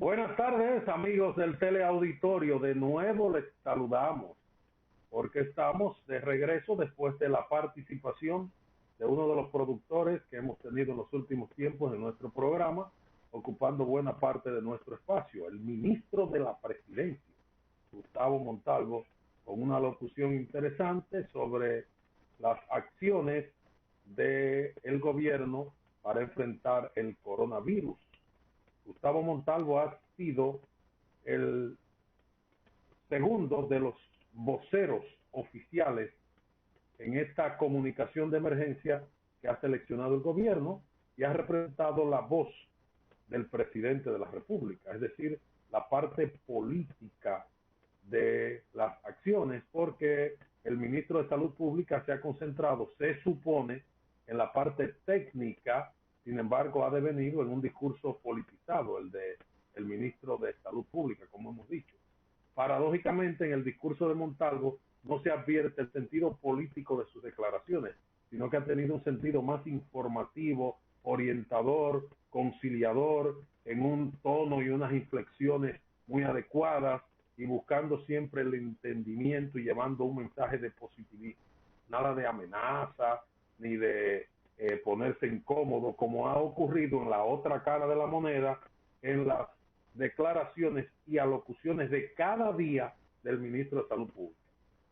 Buenas tardes, amigos del teleauditorio. De nuevo les saludamos porque estamos de regreso después de la participación de uno de los productores que hemos tenido en los últimos tiempos de nuestro programa, ocupando buena parte de nuestro espacio, el ministro de la Presidencia, Gustavo Montalvo, con una locución interesante sobre las acciones del gobierno para enfrentar el coronavirus. Gustavo Montalvo ha sido el segundo de los voceros oficiales en esta comunicación de emergencia que ha seleccionado el gobierno y ha representado la voz del presidente de la República, es decir, la parte política de las acciones, porque el ministro de Salud Pública se ha concentrado, se supone, en la parte técnica. Sin embargo, ha devenido en un discurso politizado el de el ministro de Salud Pública, como hemos dicho. Paradójicamente, en el discurso de Montalvo no se advierte el sentido político de sus declaraciones, sino que ha tenido un sentido más informativo, orientador, conciliador, en un tono y unas inflexiones muy adecuadas y buscando siempre el entendimiento y llevando un mensaje de positivismo. Nada de amenaza, ni de ponerse incómodo, como ha ocurrido en la otra cara de la moneda, en las declaraciones y alocuciones de cada día del ministro de Salud Pública.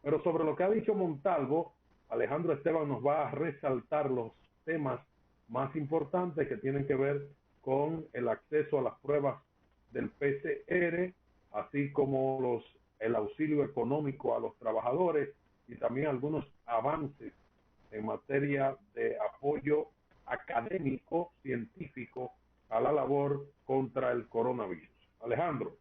Pero sobre lo que ha dicho Montalvo, Alejandro Esteban nos va a resaltar los temas más importantes que tienen que ver con el acceso a las pruebas del PCR, así como el auxilio económico a los trabajadores y también algunos avances en materia de apoyo académico, científico, a la labor contra el coronavirus. Alejandro.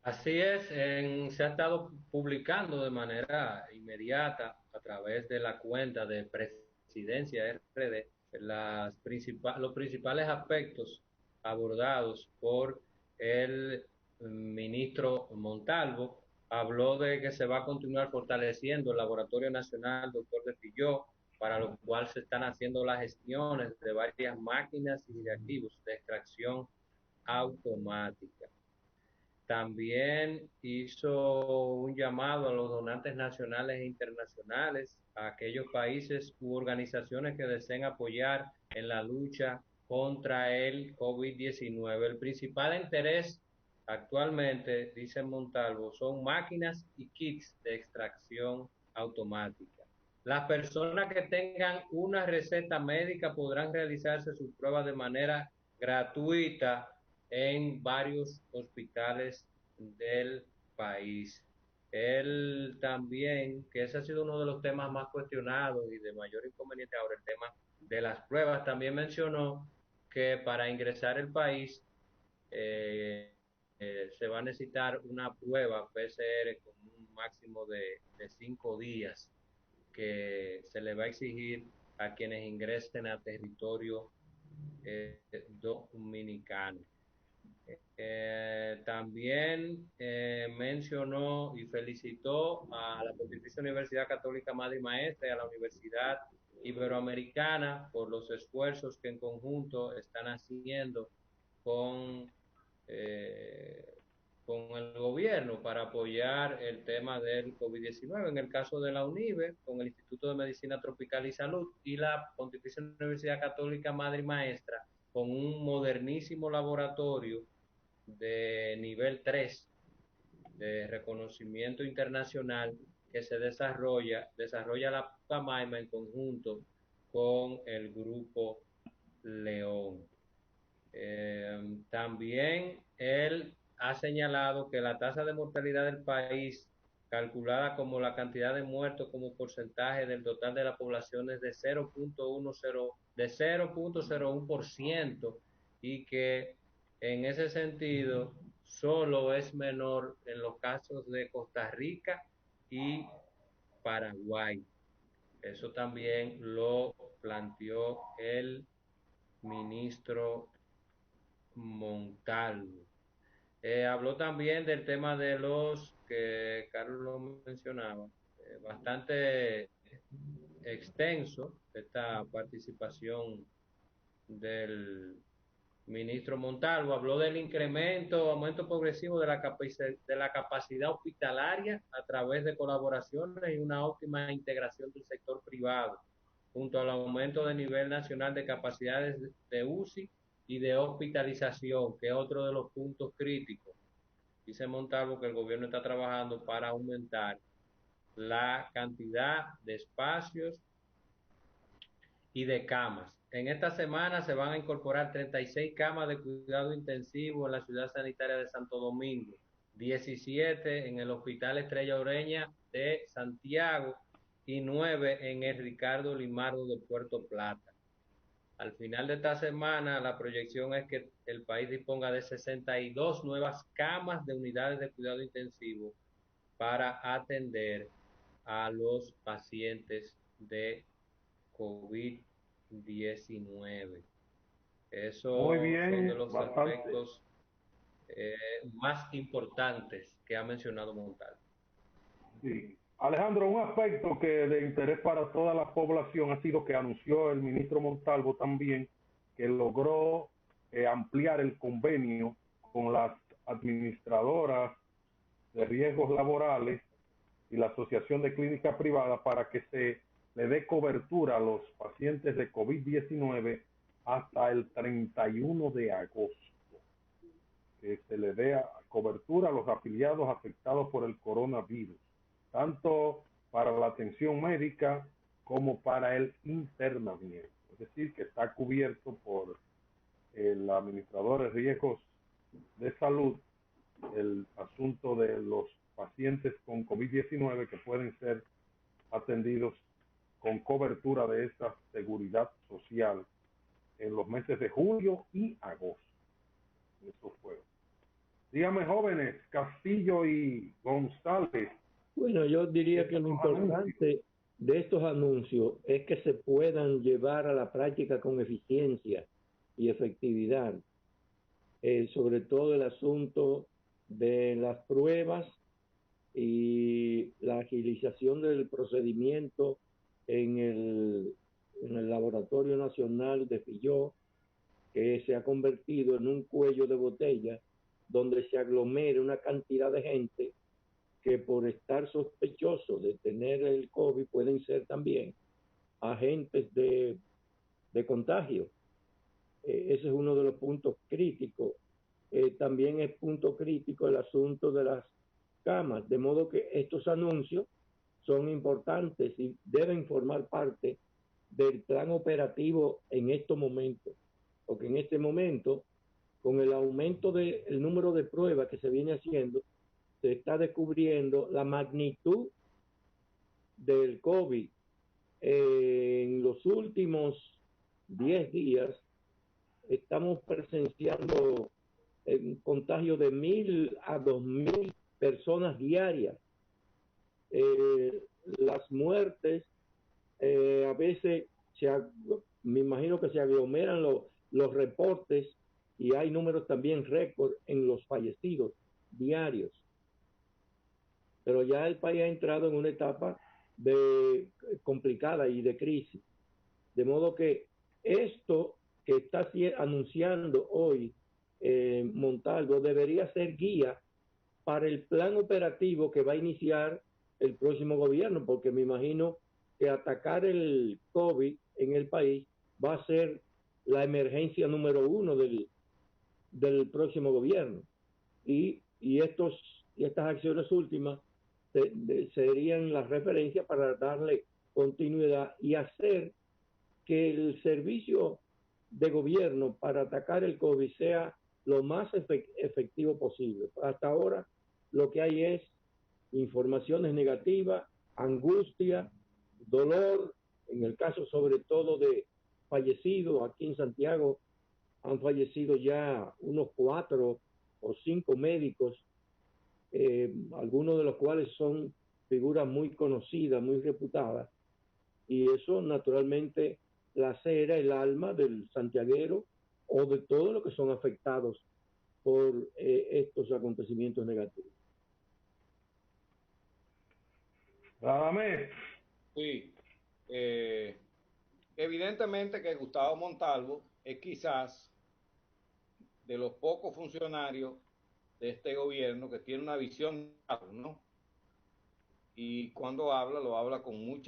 Así es, se ha estado publicando de manera inmediata a través de la cuenta de Presidencia RD los principales aspectos abordados por el ministro Montalvo. Habló de que se va a continuar fortaleciendo el Laboratorio Nacional Doctor de Filló, para lo cual se están haciendo las gestiones de varias máquinas y reactivos de extracción automática. También hizo un llamado a los donantes nacionales e internacionales, a aquellos países u organizaciones que deseen apoyar en la lucha contra el COVID-19. El principal interés actualmente, dice Montalvo, son máquinas y kits de extracción automática. Las personas que tengan una receta médica podrán realizarse sus pruebas de manera gratuita en varios hospitales del país. Él también, que ese ha sido uno de los temas más cuestionados y de mayor inconveniente ahora, el tema de las pruebas, también mencionó que para ingresar al país se va a necesitar una prueba PCR con un máximo de 5 días que se le va a exigir a quienes ingresen a territorio dominicano. También mencionó y felicitó a la Pontificia Universidad Católica Madre y Maestra y a la Universidad Iberoamericana por los esfuerzos que en conjunto están haciendo con, eh, con el gobierno para apoyar el tema del COVID-19. En el caso de la UNIBE, con el Instituto de Medicina Tropical y Salud y la Pontificia Universidad Católica Madre y Maestra, con un modernísimo laboratorio de nivel 3 de reconocimiento internacional que se desarrolla la PAMAIMA en conjunto con el Grupo León. También él ha señalado que la tasa de mortalidad del país, calculada como la cantidad de muertos como porcentaje del total de la población, es de 0.01% y que en ese sentido solo es menor en los casos de Costa Rica y Paraguay. Eso también lo planteó el ministro Montalvo. Habló también del tema de los que Carlos lo mencionaba, bastante extenso esta participación del ministro Montalvo, habló del aumento progresivo de la capacidad hospitalaria a través de colaboraciones y una óptima integración del sector privado, junto al aumento del nivel nacional de capacidades de UCI y de hospitalización, que es otro de los puntos críticos. Dice Montalvo que el gobierno está trabajando para aumentar la cantidad de espacios y de camas. En esta semana se van a incorporar 36 camas de cuidado intensivo en la ciudad sanitaria de Santo Domingo, 17 en el Hospital Estrella Ureña de Santiago y 9 en el Ricardo Limardo de Puerto Plata. Al final de esta semana, la proyección es que el país disponga de 62 nuevas camas de unidades de cuidado intensivo para atender a los pacientes de COVID-19. Muy Esos son de bien, los bastante. aspectos más importantes que ha mencionado Montalvo. Sí. Alejandro, un aspecto que de interés para toda la población ha sido que anunció el ministro Montalvo también que logró ampliar el convenio con las administradoras de riesgos laborales y la Asociación de Clínica Privada para que se le dé cobertura a los pacientes de COVID-19 hasta el 31 de agosto. Que se le dé cobertura a los afiliados afectados por el coronavirus, tanto para la atención médica como para el internamiento. Es decir, que está cubierto por el administrador de riesgos de salud el asunto de los pacientes con COVID-19 que pueden ser atendidos con cobertura de esta seguridad social en los meses de julio y agosto. Eso fue. Dígame, jóvenes, Castillo y González. Bueno, yo diría que lo importante de estos anuncios es que se puedan llevar a la práctica con eficiencia y efectividad, sobre todo el asunto de las pruebas y la agilización del procedimiento en el Laboratorio Nacional de Filló, que se ha convertido en un cuello de botella donde se aglomera una cantidad de gente que por estar sospechosos de tener el COVID pueden ser también agentes de contagio. Ese es uno de los puntos críticos. También es punto crítico el asunto de las camas, de modo que estos anuncios son importantes y deben formar parte del plan operativo en estos momentos, porque en este momento, con el aumento del número de pruebas que se viene haciendo, se está descubriendo la magnitud del COVID. En los últimos 10 días estamos presenciando un contagio de 1.000 a 2.000 personas diarias. Las muertes a veces me imagino que se aglomeran los reportes y hay números también récord en los fallecidos diarios. Pero ya el país ha entrado en una etapa complicada y de crisis. De modo que esto que está anunciando hoy Montalvo debería ser guía para el plan operativo que va a iniciar el próximo gobierno, porque me imagino que atacar el COVID en el país va a ser la emergencia número uno del próximo gobierno. Y estas acciones últimas serían las referencias para darle continuidad y hacer que el servicio de gobierno para atacar el COVID sea lo más efectivo posible. Hasta ahora lo que hay es informaciones negativas, angustia, dolor, en el caso sobre todo de fallecidos. Aquí en Santiago han fallecido ya unos 4 o 5 médicos, algunos de los cuales son figuras muy conocidas, muy reputadas, y eso naturalmente lacera el alma del santiaguero o de todos los que son afectados por estos acontecimientos negativos. Radamés. Sí, evidentemente que Gustavo Montalvo es quizás de los pocos funcionarios de este gobierno que tiene una visión, ¿no? Y cuando habla, lo habla con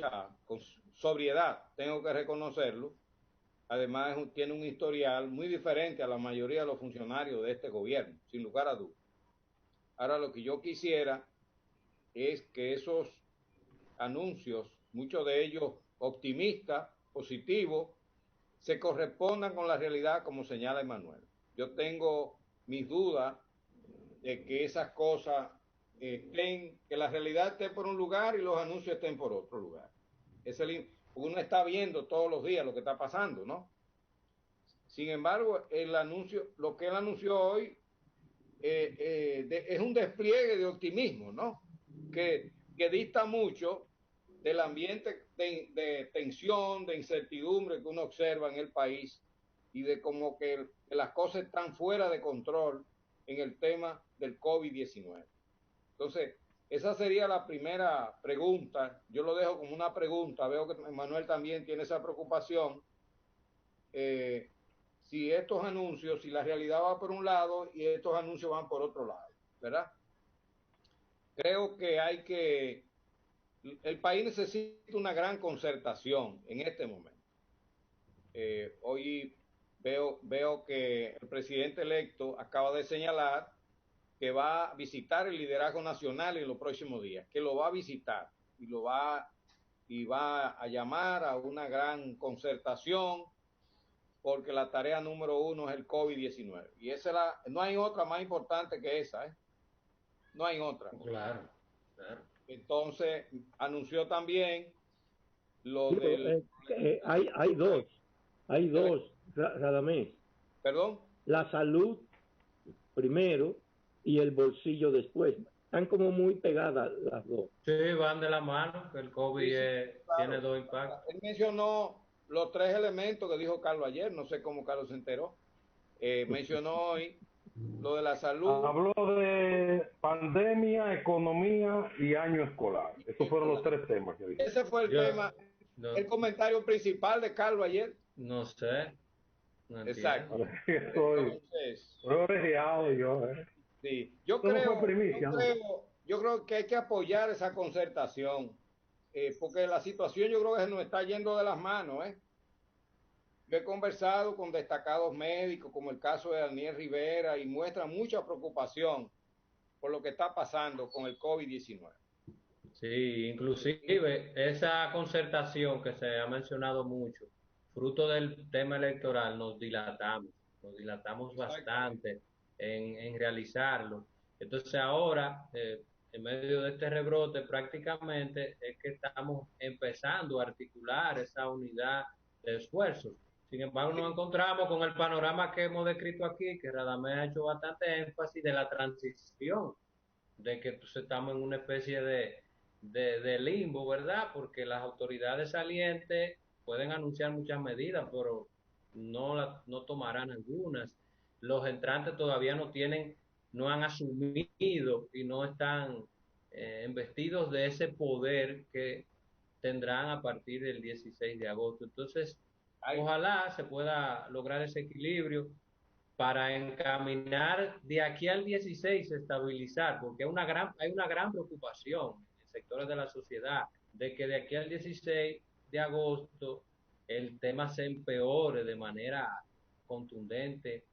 con sobriedad, tengo que reconocerlo. Además, tiene un historial muy diferente a la mayoría de los funcionarios de este gobierno, sin lugar a dudas. Ahora, lo que yo quisiera es que esos anuncios, muchos de ellos optimistas, positivos, se correspondan con la realidad, como señala Emanuel. Yo tengo mis dudas de que esas cosas estén, que la realidad esté por un lugar y los anuncios estén por otro lugar. Uno está viendo todos los días lo que está pasando, ¿no? Sin embargo, lo que él anunció hoy es un despliegue de optimismo, ¿no? Que dista mucho del ambiente de tensión, de incertidumbre que uno observa en el país y de como que las cosas están fuera de control en el tema del COVID-19. Entonces, esa sería la primera pregunta. Yo lo dejo como una pregunta. Veo que Manuel también tiene esa preocupación. Si estos anuncios, si la realidad va por un lado y estos anuncios van por otro lado, ¿verdad? Creo que el país necesita una gran concertación en este momento. Hoy veo que el presidente electo acaba de señalar que va a visitar el liderazgo nacional en los próximos días, que lo va a visitar y va a llamar a una gran concertación, porque la tarea número 1 es el COVID-19. Y no hay otra más importante que esa, ¿eh? No hay otra. Claro, claro. Entonces, anunció también lo Sí, del... hay dos, Radamés. ¿Perdón? La salud primero y el bolsillo después. Están como muy pegadas las dos. Sí, van de la mano, que el COVID Sí, claro. tiene dos impactos. Él mencionó los 3 elementos que dijo Carlos ayer, no sé cómo Carlos se enteró. Mencionó hoy lo de la salud. Habló de pandemia, economía y año escolar. Esos fueron los 3 temas que dijo. Ese fue el tema, el comentario principal de Carlos ayer. No sé, no Exacto. entiendo. Entonces, sí, yo Todo fue creo, primicia, ¿no? yo creo que hay que apoyar esa concertación, porque la situación yo creo que se nos está yendo de las manos, ¿eh? Yo he conversado con destacados médicos, como el caso de Daniel Rivera, y muestra mucha preocupación por lo que está pasando con el COVID-19. Sí, inclusive esa concertación que se ha mencionado mucho, fruto del tema electoral, nos dilatamos bastante en realizarlo. Entonces ahora, en medio de este rebrote, prácticamente es que estamos empezando a articular esa unidad de esfuerzos. Sin embargo, nos encontramos con el panorama que hemos descrito aquí, que Radamés ha hecho bastante énfasis de la transición, de que pues, estamos en una especie de limbo, ¿verdad? Porque las autoridades salientes pueden anunciar muchas medidas, pero no tomarán algunas. Los entrantes todavía no han asumido y no están investidos de ese poder que tendrán a partir del 16 de agosto. Entonces, ojalá se pueda lograr ese equilibrio para encaminar de aquí al 16 estabilizar, porque hay una gran preocupación en sectores de la sociedad de que de aquí al 16 de agosto el tema se empeore de manera contundente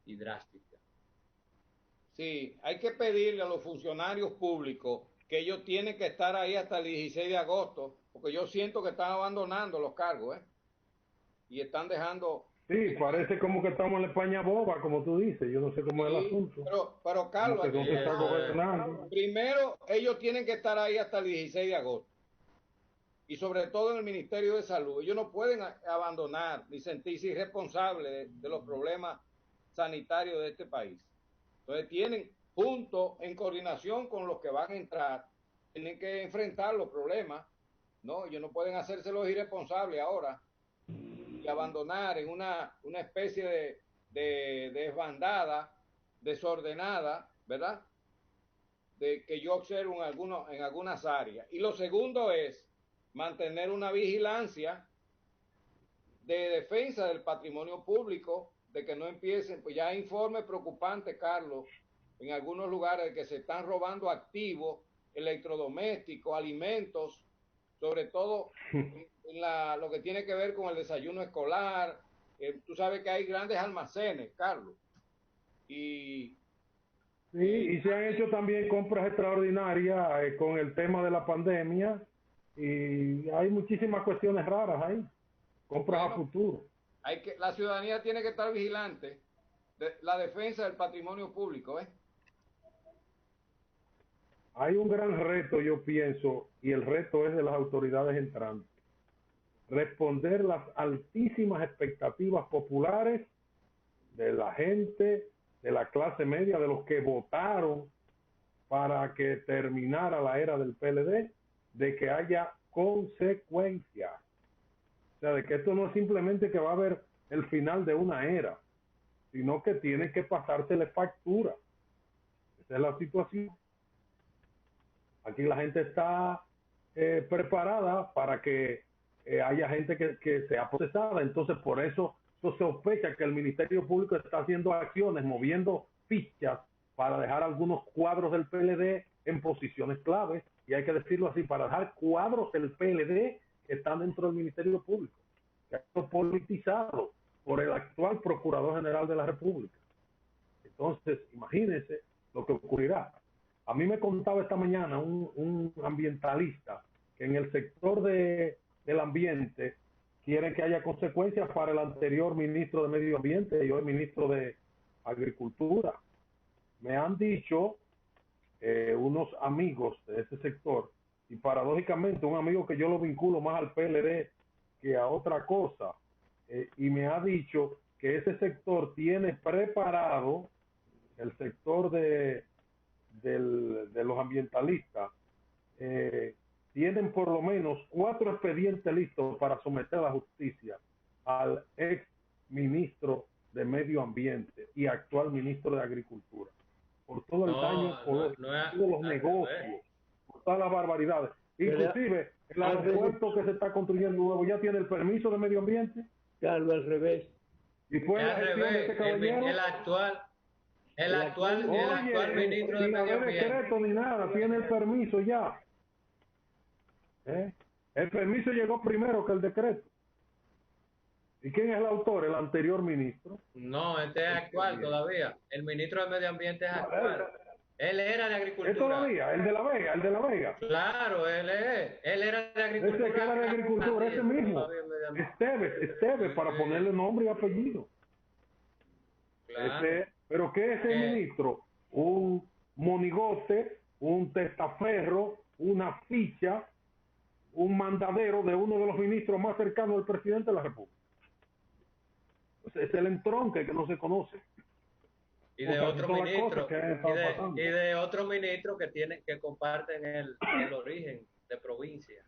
y drástica. Sí, hay que pedirle a los funcionarios públicos que ellos tienen que estar ahí hasta el 16 de agosto, porque yo siento que están abandonando los cargos, ¿eh? Y están dejando... Sí, parece como que estamos en la España boba, como tú dices. Yo no sé cómo es el asunto. Pero Carlos, como que no se está gobernando. Primero, ellos tienen que estar ahí hasta el 16 de agosto. Y sobre todo en el Ministerio de Salud. Ellos no pueden abandonar ni sentirse irresponsables de los problemas sanitarios de este país. Entonces tienen, junto, en coordinación con los que van a entrar, tienen que enfrentar los problemas, ¿no? Ellos no pueden hacerse los irresponsables ahora y abandonar en una especie de desbandada, desordenada, ¿verdad? De que yo observo en algunas áreas. Y lo segundo es mantener una vigilancia de defensa del patrimonio público, de que no empiecen, pues ya hay informes preocupantes, Carlos, en algunos lugares de que se están robando activos, electrodomésticos, alimentos, sobre todo en lo que tiene que ver con el desayuno escolar. Tú sabes que hay grandes almacenes, Carlos. Sí, y se han hecho también compras extraordinarias con el tema de la pandemia y hay muchísimas cuestiones raras ahí, compras a futuro. La ciudadanía tiene que estar vigilante de la defensa del patrimonio público, ¿eh? Hay un gran reto, yo pienso, y el reto es de las autoridades entrantes. Responder las altísimas expectativas populares de la gente, de la clase media, de los que votaron para que terminara la era del PLD, de que haya consecuencias. O sea, de que esto no es simplemente que va a haber el final de una era, sino que tiene que pasársele factura. Esa es la situación. Aquí la gente está preparada para que haya gente que sea procesada. Entonces, por eso se sospecha que el Ministerio Público está haciendo acciones, moviendo fichas para dejar algunos cuadros del PLD en posiciones claves. Y hay que decirlo así, para dejar cuadros del PLD que están dentro del Ministerio Público, que ha sido politizado por el actual Procurador General de la República. Entonces, imagínense lo que ocurrirá. A mí me contaba esta mañana un ambientalista que en el sector del ambiente quiere que haya consecuencias para el anterior ministro de Medio Ambiente y hoy ministro de Agricultura. Me han dicho unos amigos de ese sector, y paradójicamente un amigo que yo lo vinculo más al PLD que a otra cosa, y me ha dicho que ese sector tiene preparado, el sector de los ambientalistas, tienen por lo menos 4 expedientes listos para someter a la justicia al ex ministro de Medio Ambiente y actual ministro de Agricultura, por todo el daño ecológico, por todos los negocios, por todas las barbaridades. Inclusive el aeropuerto que se está construyendo nuevo ya tiene el permiso de medio ambiente. Claro, al revés. Y fue la gestión de este caballero. El actual ministro de Medio Ambiente. Decreto ni nada, tiene el permiso ya. El permiso llegó primero que el decreto. ¿Y quién es el autor? El anterior ministro. No, este es actual todavía. El ministro de Medio Ambiente es actual. Él era de Agricultura. ¿Es todavía? El de La Vega. Claro, él era de Agricultura. Ese que era de Agricultura, ese mismo. Esteves, para ponerle nombre y apellido. Claro. Pero ¿qué es el ministro? Un monigote, un testaferro, una ficha, un mandadero de uno de los ministros más cercanos del presidente de la República. Es el entronque que no se conoce. Y de otro ministro, y de otro ministro que comparten el origen de provincia.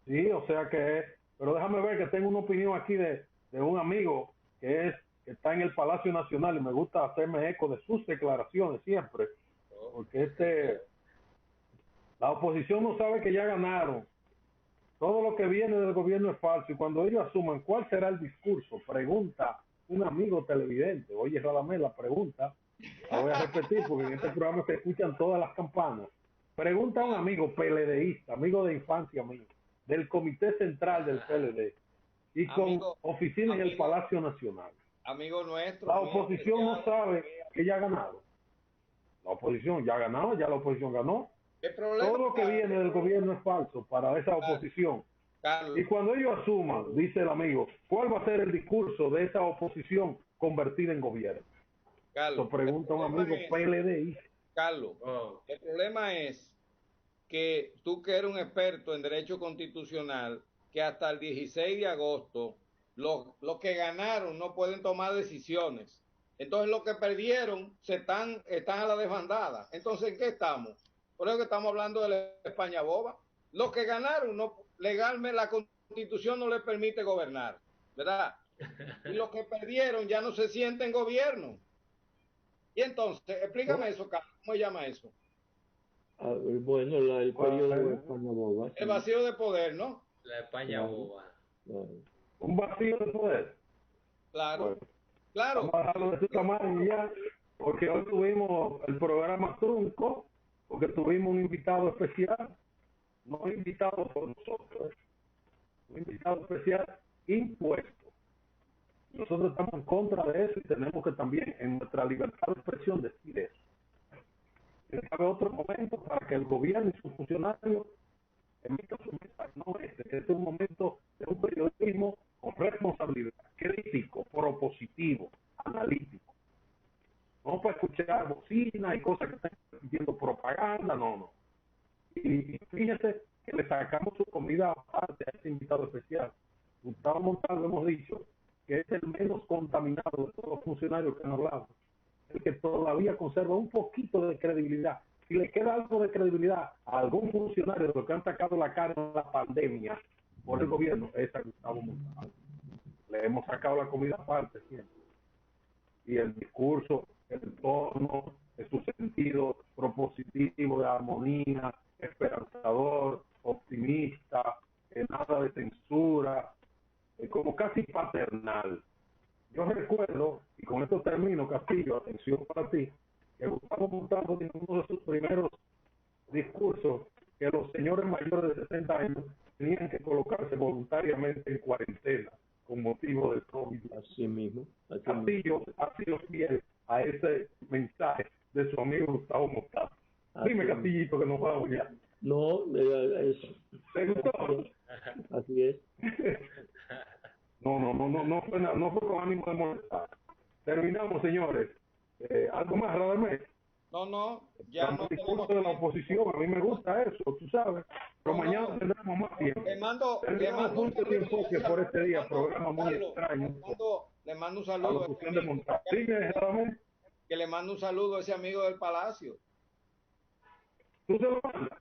Sí, o sea que, pero déjame ver que tengo una opinión aquí de un amigo que está en el Palacio Nacional y me gusta hacerme eco de sus declaraciones siempre, porque la oposición no sabe que ya ganaron. Todo lo que viene del gobierno es falso y cuando ellos asuman cuál será el discurso, pregunta un amigo televidente, oye Radamés, la pregunta, la voy a repetir porque en este programa se escuchan todas las campanas. Pregunta a un amigo PLDista, amigo de infancia mío, del Comité Central del PLD y con oficina en el Palacio Nacional. Amigo nuestro. La oposición no sabe que ya ha ganado. La oposición ya ha ganado, ya la oposición ganó. Todo lo que viene del gobierno es falso para esa oposición. Carlos. Y cuando ellos asuman, dice el amigo, ¿cuál va a ser el discurso de esa oposición convertida en gobierno? Carlos, eso pregunta un amigo PLD. Carlos, el problema es que tú, que eres un experto en derecho constitucional, que hasta el 16 de agosto los que ganaron no pueden tomar decisiones. Entonces los que perdieron están a la desbandada. Entonces, ¿en qué estamos? Por eso que estamos hablando de la España boba. Los que ganaron, legalmente la Constitución no les permite gobernar, ¿verdad? Y los que perdieron ya no se sienten gobierno. Y entonces, explícame eso, Carlos, ¿cómo se llama eso? Bueno, el periodo de España boba. Sí. El vacío de poder, ¿no? La España boba. Un vacío de poder. Claro. Claro. Vamos a dejarlo de tu tamaño ya, porque hoy tuvimos el programa trunco, porque tuvimos un invitado especial, no invitado por nosotros, un invitado especial impuesto. Nosotros estamos en contra de eso y tenemos que también en nuestra libertad de expresión decir eso. Cabe otro momento para que el gobierno y sus funcionarios emitan su mensaje, no este es un momento de un periodismo con responsabilidad, crítico, propositivo, analítico. No para escuchar bocina y cosas que están pidiendo propaganda, no. Y fíjese que le sacamos su comida aparte a este invitado especial. Gustavo Montalvo, hemos dicho que es el menos contaminado de todos los funcionarios que han hablado, el que todavía conserva un poquito de credibilidad. Si le queda algo de credibilidad a algún funcionario de los que han sacado la cara en la pandemia por el gobierno, es a Gustavo Montalvo. Le hemos sacado la comida aparte siempre. Y el discurso, el tono, su sentido propositivo de armonía, esperanzador, optimista, nada de censura, como casi paternal. Yo recuerdo, y con esto termino, Castillo, atención para ti, que Gustavo Montalvo en uno de sus primeros discursos que los señores mayores de 60 años tenían que colocarse voluntariamente en cuarentena con motivo del COVID. Así mismo. Castillo ha sido fiel a ese mensaje de su amigo Gustavo Montalvo. Dime, Castillito, que nos vamos ya. No, ¿Te gustó? Así es. No fue con ánimo de molestar. Terminamos, señores. ¿Algo más, Radamés? No, ya no tenemos de la oposición, a mí me gusta eso, tú sabes. Pero mañana tendremos más tiempo. Le mando un tiempo que por este día, programa muy extraño. Le mando un saludo. Que le mando un saludo a ese amigo del Palacio. ¿Tú se lo mandas?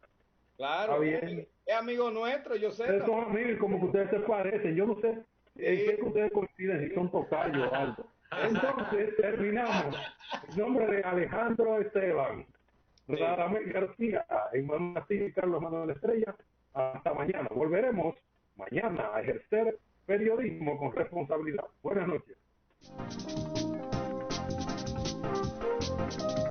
Claro, es amigo nuestro, yo sé. Ustedes son amigos, como que ustedes se parecen, yo no sé en qué que ustedes coinciden, si son tocayos o algo. Entonces, terminamos. En nombre de Alejandro Esteban, Radamés García, Emmanuel Castillo y Carlos Manuel Estrella, hasta mañana. Volveremos mañana a ejercer periodismo con responsabilidad.